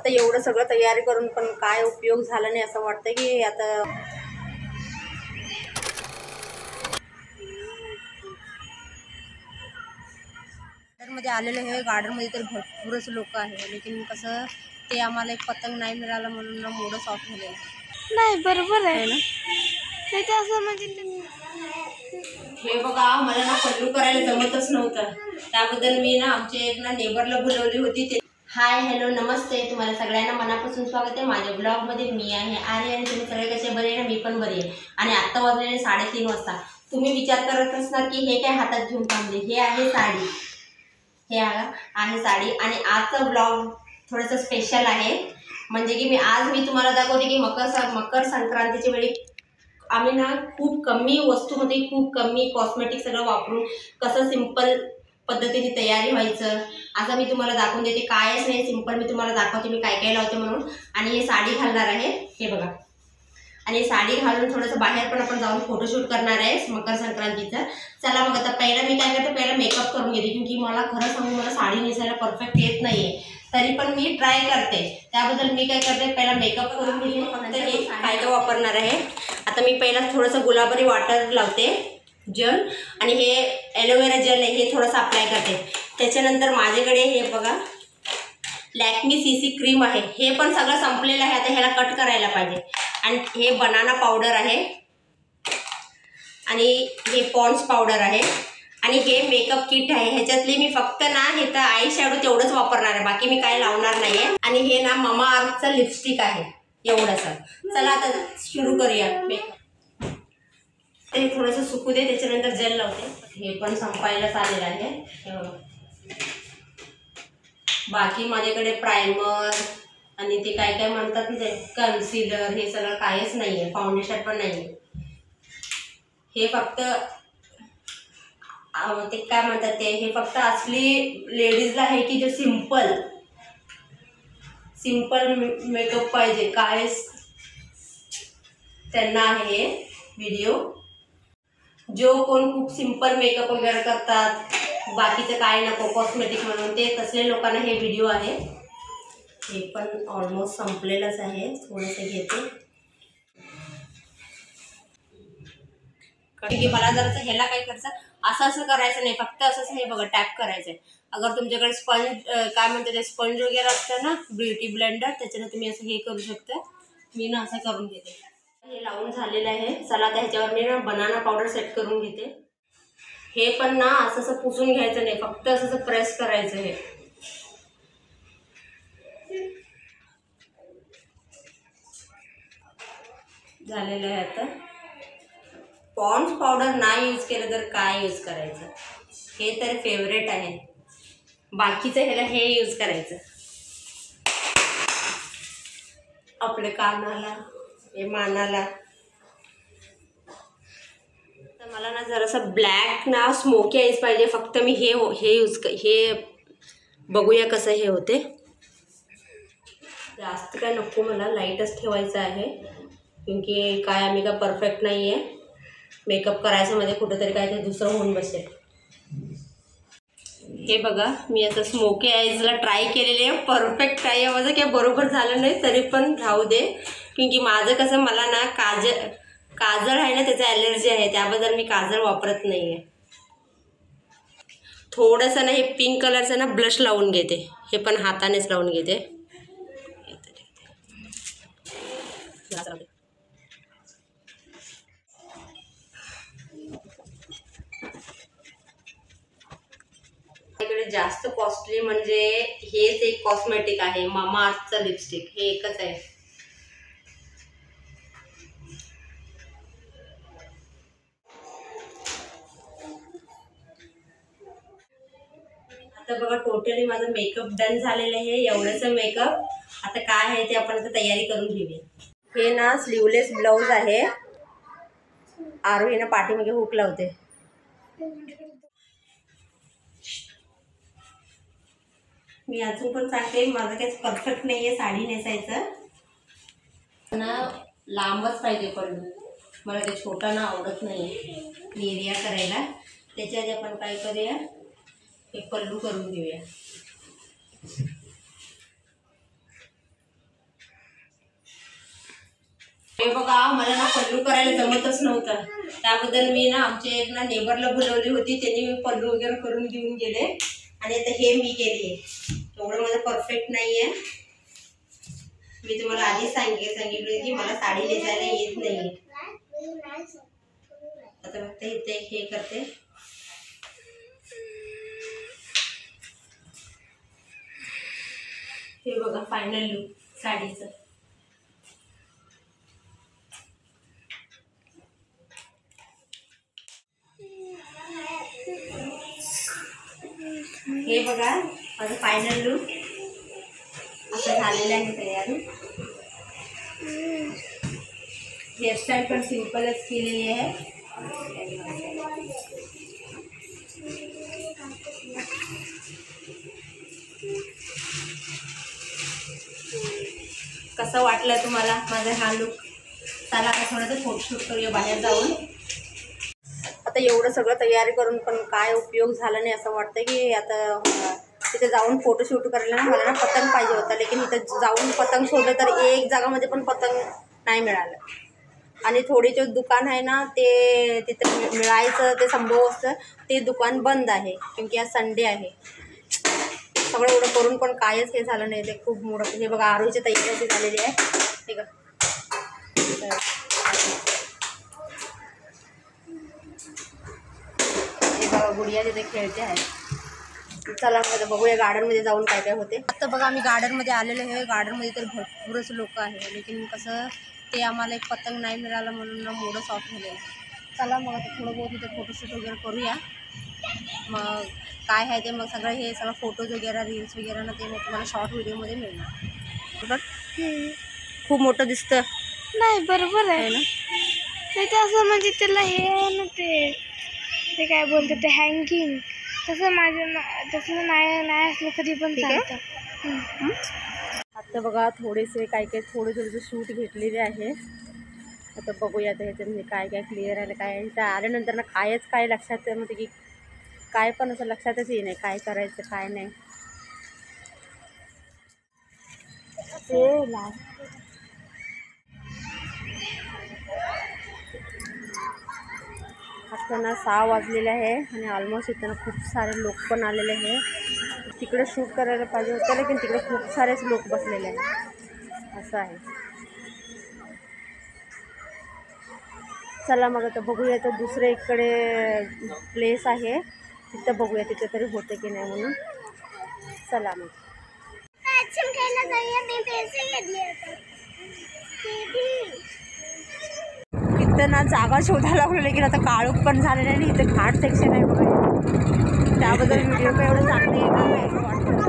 आता एवढं सगळं तयारी करून पण काय उपयोग झाला नाही असं वाटतं की आता मध्ये आलेलं आहे. गार्डनमध्ये तर भरपूरच लोक आहे, लेकिन कसं ते आम्हाला एक पतंग नाही मिळाला म्हणून मूडच ऑफ झालेला नाही. बरोबर आहे ना. नाही तर असं म्हणजे हे बघा, मला ना पल्लू करायला जमतच नव्हतं. त्याबद्दल मी ना आमच्या एक ना नेबरला बोलवली होती. ते हाय हॅलो नमस्ते, तुम्हाला सगळ्यांना मनापासून स्वागत आहे माझ्या ब्लॉगमध्ये. मी आहे आर्य आणि तुम्ही सगळे कसे बरे आहे ना. मी पण बरी आहे. आणि आत्ता वाजलेले 3:30 वाजता. तुम्ही विचार करत असणार की हे काय हातात घेऊन थांबले. हे आहे साडी, हे आहे साडी. आणि आजचा ब्लॉग थोडंसं स्पेशल आहे. म्हणजे की आज मी तुम्हाला दाखवते की मकर संक्रांतीच्या वेळी आम्ही ना खूप कमी वस्तूमध्ये खूप कमी कॉस्मेटिक सगळं वापरून कसं सिंपल पद्धतीने तयारी व्हायचं असं मी तुम्हाला दाखवून देते. कायच नाही, सिंपल मी तुम्हाला दाखवते मी काय काय लावते म्हणून. आणि हे साडी घालणार आहे, हे बघा. आणि साडी घालून थोडंसं बाहेर पण आपण जाऊन फोटोशूट करणार आहे मकर संक्रांतीचं. चला मग आता पहिला मी काय करते, पहिला मेकअप करून घेते. क्योंकि मला खरं सांगू मला साडी नेसायला परफेक्ट येत नाहीये, तरी पण मी ट्राय करते. त्याबद्दल मी काय करते, पहिला मेकअप करून घेते. फक्त हे काय काय वापरणार आहे. आता मी पहिला थोडंसं गुलाबरी वॉटर लावते जेल, आणि हे ॲलोवेरा जेल आहे हे थोडंसं अप्लाय करते. त्याच्यानंतर माझ्याकडे हे बघा लॅक्मी सीसी क्रीम आहे. हे पण सगळं संपलेलं आहे. आता ह्याला कट करायला पाहिजे. आणि हे बनाना पावडर आहे, आणि हे पॉन्ड्स पावडर आहे, आणि हे मेकअप किट आहे. ह्याच्यातली मी फक्त ना हे तर आय शॅडो तेवढंच वापरणार आहे, बाकी मी काय लावणार नाही आहे. आणि हे ना ममा अर्थचं लिपस्टिक आहे एवढंसं. चला आता सुरू करूया मेकअप. ते थोडंसं सुकू दे, त्याच्यानंतर जेल लावते. हे पण संपायलाच आलेलं आहे. बाकी माझ्याकडे प्रायमर आणि ते काय काय म्हणतात ना ते कन्सिलर हे सगळं काहीच नाही आहे. फाउंडेशन पण नाही आहे. हे फक्त ते काय म्हणतात ते हे फक्त असली लेडीजला आहे की जे सिंपल मेकअप पाहिजे, काय त्यांना आहे हे व्हिडिओ. जो कोण खूप सिंपल मेकअप वगैरे करतात, बाकीचं काय नको कॉस्मेटिक म्हणून, ते तसले लोकांना हे व्हिडिओ आहे. हे पण ऑलमोस्ट संपलेलंच आहे. थोडंसं घेते कारण की मला जर ह्याला काय करायचं, असं करायचं नाही, फक्त असंच हे बघा टॅप करायचं आहे. अगर तुमच्याकडे स्पंज काय म्हणते ते स्पंज वगैरे असतं ना ब्युटी ब्लेंडर, त्याच्यानं तुम्ही असं हे करू शकता. मी ना असं करून घेते. हे लावून झालेलं आहे. चला आता ह्याच्यावर मी ना बनाना पावडर सेट करून घेते. हे पण ना असं पुसून घ्यायचं नाही, फक्त असं प्रेस करायचं. हे झालेलं आहे. आता पॉन्ड्स पावडर नाही यूज केलं तर काय यूज करायचं, हे तर फेवरेट आहे. बाकीचं ह्याला हे यूज करायचं आपल्या कानाला, हे मानाला. तर मला ना जरासं ब्लॅक ना स्मोकी आईज पाहिजे. फक्त मी हे बघूया कसं हे होते. जास्त काय नको, मला लाईटच ठेवायचं आहे. क्योंकि काय आम्ही काय परफेक्ट नाही आहे मेकअप करायचं, मध्ये कुठंतरी काय ते दुसरं होऊन बसेल. हे बघा मी आता स्मोकी आईजला ट्राय केलेले आहे. परफेक्ट आहे माझं, काय बरोबर झालं नाही तरी पण राहू दे. क्योंकि माझं कसं मला ना काजळ आहे ना त्याचा ॲलर्जी आहे, त्याबद्दल मी काजळ वापरत नाही आहे. थोडंसं ना हे पिंक कलरचं ना ब्लश लावून घेते. हे पण हातानेच लावून घेते. माझ्याकडे जास्त कॉस्टली म्हणजे हेच एक कॉस्मेटिक आहे, मामा अर्थचं लिपस्टिक. हे एकच आहे. आता बघा टोटली माझं मेकअप डन झालेलं आहे. एवढंच मेकअप. आता काय आहे ते आपण आता तयारी करून घेऊया. हे ना स्लीवलेस ब्लाऊज आहे. आरोही ना पाठीमागे हुक लावते. मी अजून पण सांगते माझं काहीच परफेक्ट नाही आहे साडी नेसायचं ना, लांबच पाहिजे पडलं. मला ते छोटा ना आवडत नाही एरिया करायला. त्याच्या आधी आपण काय करूया, एक पल्लू करून घेऊया. हे बघा मला ना पल्लू करायला जमतच नव्हतं. त्याबद्दल मी ना आमच्या एक ना नेबरला बोलवली होती. त्यांनी मी पल्लू वगैरे करून घेऊन गेले आणि आता हे मी केली आहे. एवढं माझं परफेक्ट नाही आहे. मी तुम्हाला आधीच सांगितलं की मला साडी नेसायला येत नाही. आता फक्त इथे हे करते. हे बघा फायनल लुक साडीचं. हे बघा माझं फायनल लुक असं झालेलं आहे तयार. हेअरस्टाईल पण सिंपलच केलेली आहे. कसं वाटलं तुम्हाला माझा हा लुक? चला आता थोडंसं फोटोशूट करूया बाहेर जाऊन. आता एवढं सगळं तयारी करून पण काय उपयोग झाला नाही असं वाटतं की आता तिथे जाऊन फोटोशूट करायला ना मला ना पतंग पाहिजे होता. लेकिन इथं जाऊन पतंग शोधलं तर एक जागामध्ये पण पतंग नाही मिळालं. आणि थोडीचे दुकान आहे ना ते तिथं मिळायचं ते संभव असतं ते दुकान बंद आहे क्योंकि आज संडे आहे. सगळं एवढं करून पण कायच हे झालं नाही. ते खूप मोठं. हे बघा आरोहीची तयारी झालेली आहे. ठीक आहे. हे बघा गुडिया तिथे खेळते आहे. चला आता बघूया गार्डनमध्ये जाऊन काय काय होते. आता बघा आम्ही गार्डनमध्ये आलेलो आहे. गार्डनमध्ये तर भरपूरच लोक आहे. लेकिन कसं ते आम्हाला एक पतंग नाही मिळालं म्हणून ना मूडच ऑफ झालेलं आहे. चला मग आता थोडं बहुत इथे फोटोशूट वगैरे करूया. मग काय आहे ते मग सगळं हे सगळं फोटोज वगैरे रील्स वगैरे ना ते मग तुम्हाला शॉर्ट व्हिडिओमध्ये मिळणार. बघ खूप मोठं दिसतं नाही बरोबर आहे ना. नाही ते असं म्हणजे त्याला हे आहे ना ते काय बोलते ते हँगिंग तसं माझं तसं नाही असलं तरी पण चालतं. आता बघा थोडेसे काय थोडे शूट घेतलेले आहे. आता बघूया आता ह्याच्यामध्ये काय क्लिअर आहे काय. इथं आल्यानंतर ना काय लक्षात म्हणजे की काय पण असं लक्षातच येई नाही काय करायचं काय नाही. आता ना 6 वाजलेले आहे आणि ऑलमोस्ट इथं ना खूप सारे लोक पण आलेले आहे. तिकडे शूट करायला पाहिजे होतं लेकिन तिकडे खूप सारेच लोक बसलेले आहेत असं आहे. चला मग आता बघूया. तर दुसरं इकडे प्लेस आहे तिथं बघूया तिथे तरी होते की नाही म्हणून. चला मग इथं ना जागा शोधायला लागलो लेकिन आता काळोख पण झालेलं आहे. आणि इथं घाट सेक्शन आहे बघा. त्याबद्दल व्हिडिओ काय एवढं चांगलं येणार नाही असं वाटतं.